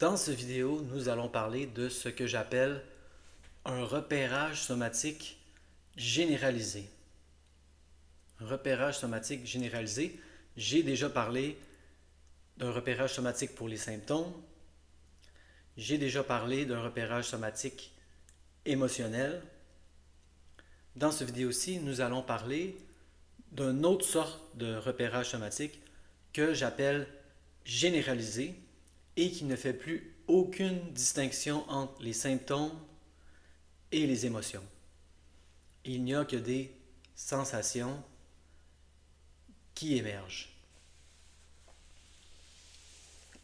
Dans cette vidéo, nous allons parler de ce que j'appelle un repérage somatique généralisé. Un repérage somatique généralisé. J'ai déjà parlé d'un repérage somatique pour les symptômes. J'ai déjà parlé d'un repérage somatique émotionnel. Dans cette vidéo-ci, nous allons parler d'une autre sorte de repérage somatique que j'appelle généralisé et qui ne fait plus aucune distinction entre les symptômes et les émotions. Il n'y a que des sensations qui émergent.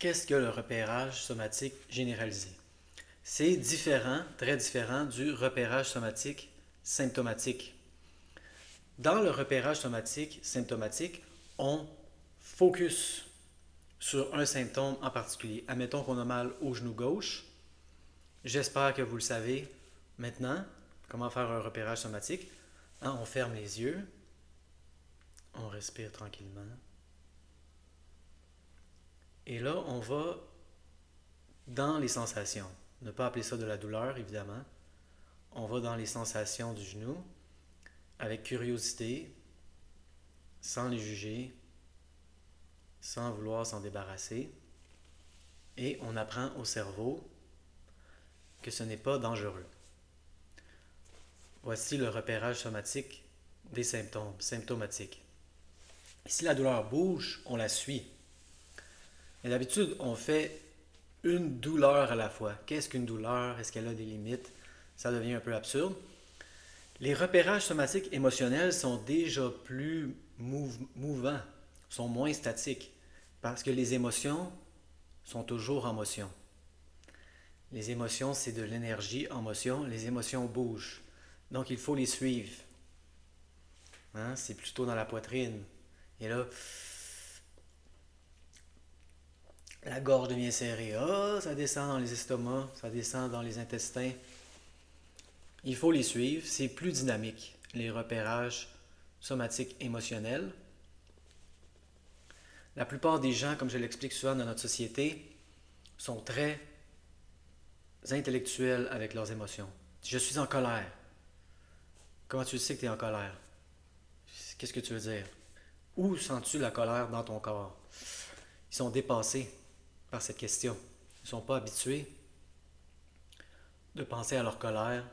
Qu'est-ce que le repérage somatique généralisé? C'est différent, très différent du repérage somatique symptomatique. Dans le repérage somatique symptomatique, on focus sur un symptôme en particulier. Admettons qu'on a mal au genou gauche. J'espère que vous le savez maintenant, comment faire un repérage somatique. On ferme les yeux, on respire tranquillement. Et là, on va dans les sensations. Ne pas appeler ça de la douleur, évidemment. On va dans les sensations du genou avec curiosité, sans les juger, sans vouloir s'en débarrasser. Et on apprend au cerveau que ce n'est pas dangereux. Voici le repérage somatique des symptômes, symptomatiques. Si la douleur bouge, on la suit. Mais d'habitude, on fait une douleur à la fois. Qu'est-ce qu'une douleur? Est-ce qu'elle a des limites? Ça devient un peu absurde. Les repérages somatiques émotionnels sont déjà plus mouvants, sont moins statiques, parce que les émotions sont toujours en motion. Les émotions, c'est de l'énergie en motion. Les émotions bougent. Donc, il faut les suivre. C'est plutôt dans la poitrine. Et là, la gorge devient serrée. Ça descend dans les estomacs, ça descend dans les intestins. Il faut les suivre. C'est plus dynamique, les repérages somatiques émotionnels. La plupart des gens, comme je l'explique souvent dans notre société, sont très intellectuels avec leurs émotions. Je suis en colère. Comment tu sais que tu es en colère? Qu'est-ce que tu veux dire? Où sens-tu la colère dans ton corps? Ils sont dépassés par cette question. Ils ne sont pas habitués de penser à leur colère.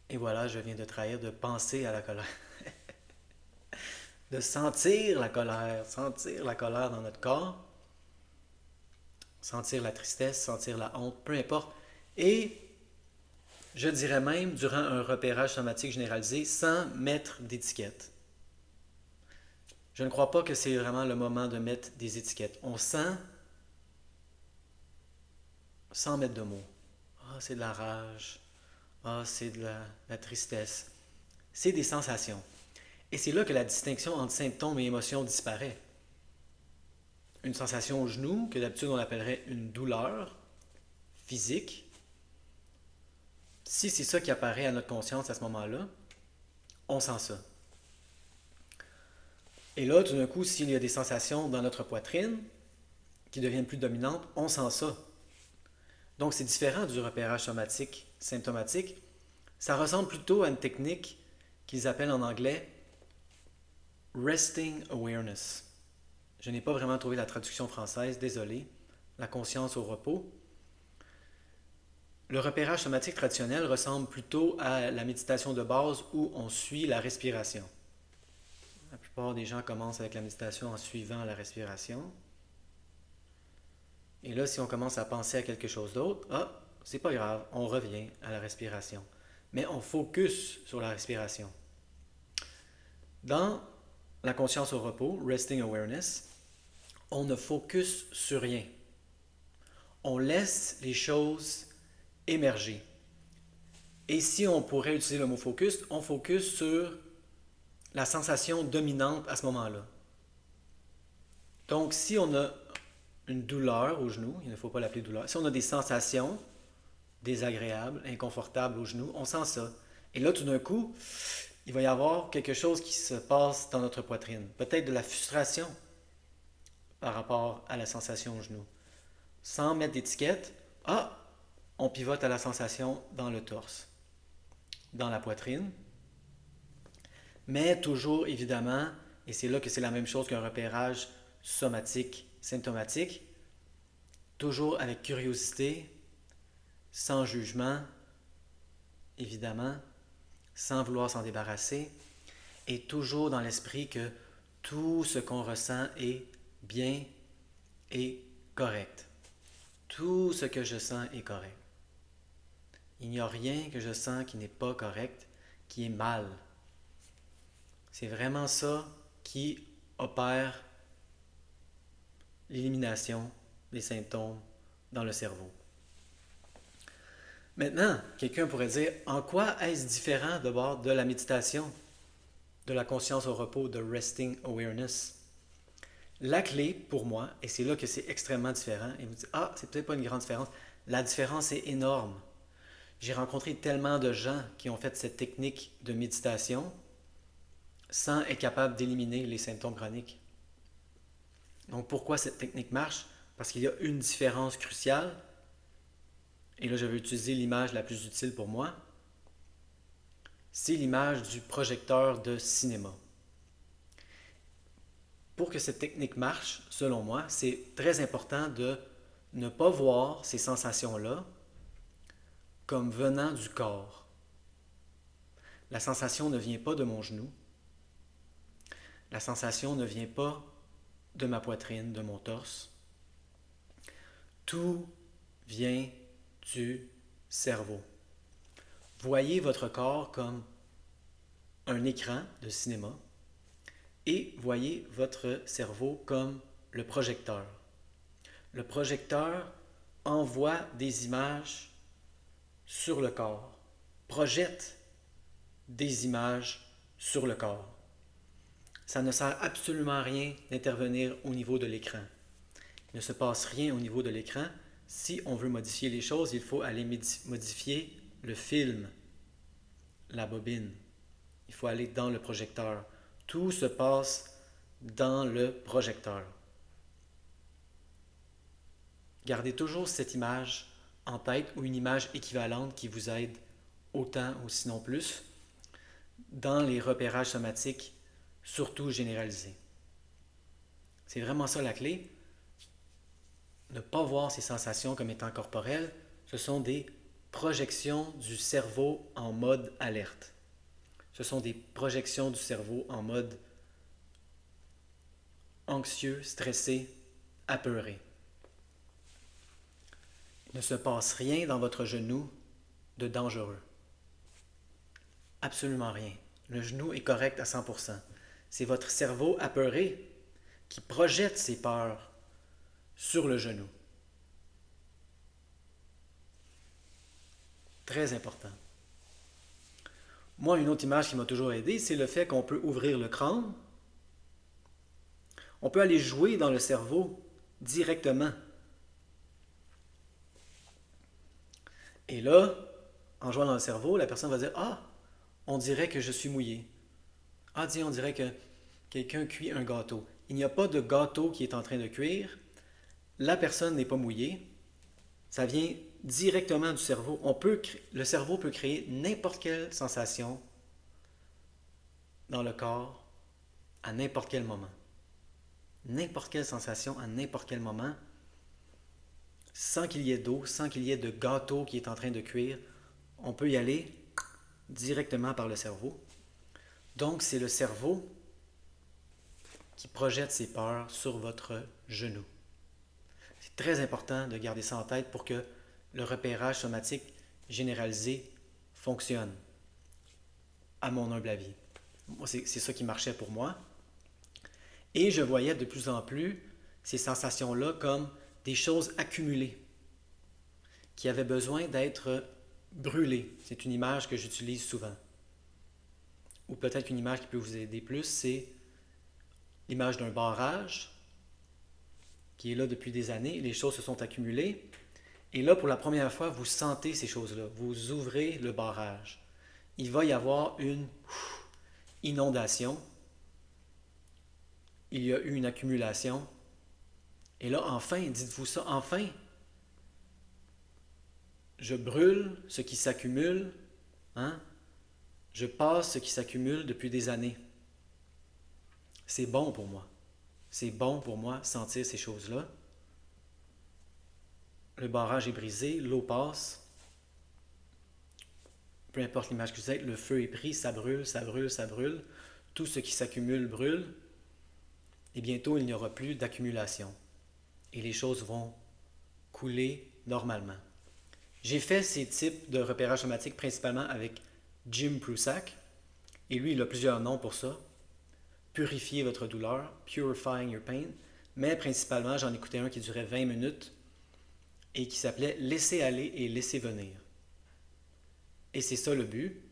Et voilà, je viens de trahir de penser à la colère. De sentir la colère dans notre corps, sentir la tristesse, sentir la honte, peu importe. Et je dirais même, durant un repérage somatique généralisé, sans mettre d'étiquette. Je ne crois pas que c'est vraiment le moment de mettre des étiquettes. On sent sans mettre de mots. C'est de la rage. C'est de la tristesse. C'est des sensations. Et c'est là que la distinction entre symptômes et émotions disparaît. Une sensation au genou, que d'habitude on appellerait une douleur physique, si c'est ça qui apparaît à notre conscience à ce moment-là, on sent ça. Et là, tout d'un coup, s'il y a des sensations dans notre poitrine qui deviennent plus dominantes, on sent ça. Donc, c'est différent du repérage somatique, symptomatique. Ça ressemble plutôt à une technique qu'ils appellent en anglais resting awareness. Je n'ai pas vraiment trouvé la traduction française, désolé. La conscience au repos. Le repérage somatique traditionnel ressemble plutôt à la méditation de base où on suit la respiration. La plupart des gens commencent avec la méditation en suivant la respiration. Et là, si on commence à penser à quelque chose d'autre, c'est pas grave, on revient à la respiration. Mais on focus sur la respiration. Dans la conscience au repos, resting awareness, on ne focus sur rien. On laisse les choses émerger. Et si on pourrait utiliser le mot focus, on focus sur la sensation dominante à ce moment-là. Donc, si on a une douleur au genou, il ne faut pas l'appeler douleur, si on a des sensations désagréables, inconfortables au genou, on sent ça. Et là, tout d'un coup, il va y avoir quelque chose qui se passe dans notre poitrine. Peut-être de la frustration par rapport à la sensation au genou. sans mettre d'étiquette. Ah, on pivote à la sensation dans le torse, dans la poitrine, mais toujours évidemment, et c'est là que c'est la même chose qu'un repérage somatique, symptomatique, toujours avec curiosité, sans jugement, évidemment, sans vouloir s'en débarrasser, et toujours dans l'esprit que tout ce qu'on ressent est bien et correct. Tout ce que je sens est correct. Il n'y a rien que je sens qui n'est pas correct, qui est mal. C'est vraiment ça qui opère l'élimination des symptômes dans le cerveau. Maintenant, quelqu'un pourrait dire, en quoi est-ce différent d'abord de la méditation, de la conscience au repos, de resting awareness? La clé pour moi, et c'est là que c'est extrêmement différent, et vous dites, ah, c'est peut-être pas une grande différence. La différence est énorme. J'ai rencontré tellement de gens qui ont fait cette technique de méditation sans être capable d'éliminer les symptômes chroniques. Donc pourquoi cette technique marche? Parce qu'il y a une différence cruciale, et là je vais utiliser l'image la plus utile pour moi, c'est l'image du projecteur de cinéma. Pour que cette technique marche, selon moi, c'est très important de ne pas voir ces sensations-là comme venant du corps. La sensation ne vient pas de mon genou. La sensation ne vient pas de ma poitrine, de mon torse. Tout vient du cerveau. Voyez votre corps comme un écran de cinéma et voyez votre cerveau comme le projecteur. Le projecteur envoie des images sur le corps, projette des images sur le corps. Ça ne sert absolument à rien d'intervenir au niveau de l'écran. Il ne se passe rien au niveau de l'écran. Si on veut modifier les choses, il faut aller modifier le film, la bobine. Il faut aller dans le projecteur. Tout se passe dans le projecteur. Gardez toujours cette image en tête ou une image équivalente qui vous aide autant ou sinon plus dans les repérages somatiques, surtout généralisés. C'est vraiment ça la clé. Ne pas voir ces sensations comme étant corporelles, ce sont des projections du cerveau en mode alerte. Ce sont des projections du cerveau en mode anxieux, stressé, apeuré. Il ne se passe rien dans votre genou de dangereux. Absolument rien. Le genou est correct à 100%. C'est votre cerveau apeuré qui projette ses peurs sur le genou. Très important. Moi, une autre image qui m'a toujours aidé, c'est le fait qu'on peut ouvrir le crâne. On peut aller jouer dans le cerveau directement. Et là, en jouant dans le cerveau, la personne va dire, ah, on dirait que je suis mouillé. Ah, tiens, on dirait que quelqu'un cuit un gâteau. Il n'y a pas de gâteau qui est en train de cuire. La personne n'est pas mouillée. Ça vient directement du cerveau. Le cerveau peut créer n'importe quelle sensation dans le corps à n'importe quel moment. N'importe quelle sensation à n'importe quel moment, sans qu'il y ait d'eau, sans qu'il y ait de gâteau qui est en train de cuire. On peut y aller directement par le cerveau. Donc, c'est le cerveau qui projette ses peurs sur votre genou. C'est très important de garder ça en tête pour que le repérage somatique généralisé fonctionne, à mon humble avis. Moi, c'est ça qui marchait pour moi. Et je voyais de plus en plus ces sensations-là comme des choses accumulées, qui avaient besoin d'être brûlées. C'est une image que j'utilise souvent. Ou peut-être une image qui peut vous aider plus, c'est l'image d'un barrage qui est là depuis des années. Les choses se sont accumulées. Et là, pour la première fois, vous sentez ces choses-là. Vous ouvrez le barrage. Il va y avoir une inondation. Il y a eu une accumulation. Et là, enfin, dites-vous ça, enfin, Je brûle ce qui s'accumule, hein? Je passe ce qui s'accumule depuis des années. C'est bon pour moi. C'est bon pour moi sentir ces choses-là. Le barrage est brisé, l'eau passe. Peu importe l'image que vous êtes, le feu est pris, ça brûle, ça brûle, ça brûle. Tout ce qui s'accumule brûle. Et bientôt, il n'y aura plus d'accumulation. Et les choses vont couler normalement. J'ai fait ces types de repérage somatique principalement avec Jim Prusak. Et lui, il a plusieurs noms pour ça. Purifier votre douleur, Purifying Your Pain. Mais principalement, j'en écoutais un qui durait 20 minutes et qui s'appelait Laisser aller et laisser venir. Et c'est ça le but.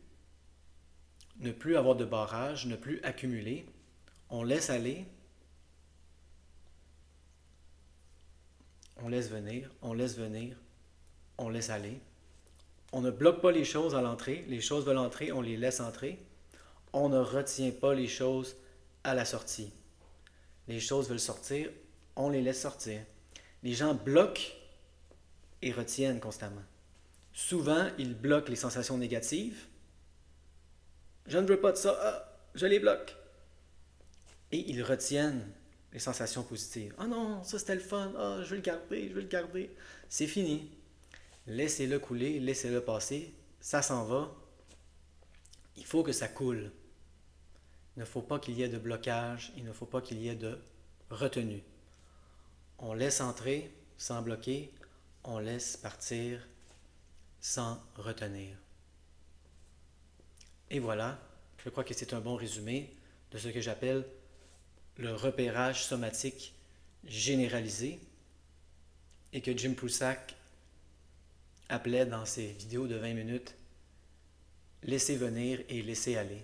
Ne plus avoir de barrage, ne plus accumuler. On laisse aller, on laisse venir, on laisse venir, on laisse aller. On ne bloque pas les choses à l'entrée. Les choses veulent entrer, on les laisse entrer. On ne retient pas les choses à la sortie. Les choses veulent sortir, on les laisse sortir. Les gens bloquent et retiennent constamment. Souvent, ils bloquent les sensations négatives. Je ne veux pas de ça, je les bloque. Et ils retiennent les sensations positives. Ah non, ça c'était le fun, je vais le garder, je vais le garder. C'est fini. Laissez-le couler, laissez-le passer, ça s'en va. Il faut que ça coule. Il ne faut pas qu'il y ait de blocage, il ne faut pas qu'il y ait de retenue. On laisse entrer sans bloquer, on laisse partir sans retenir. Et voilà, je crois que c'est un bon résumé de ce que j'appelle le repérage somatique généralisé et que Jim Prusak appelait dans ses vidéos de 20 minutes laisser venir et laisser aller.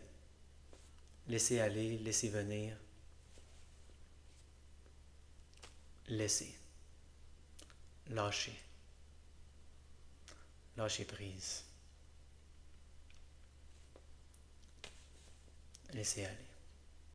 Laisser aller, laisser venir, laisser, lâcher, lâcher prise, laisser aller.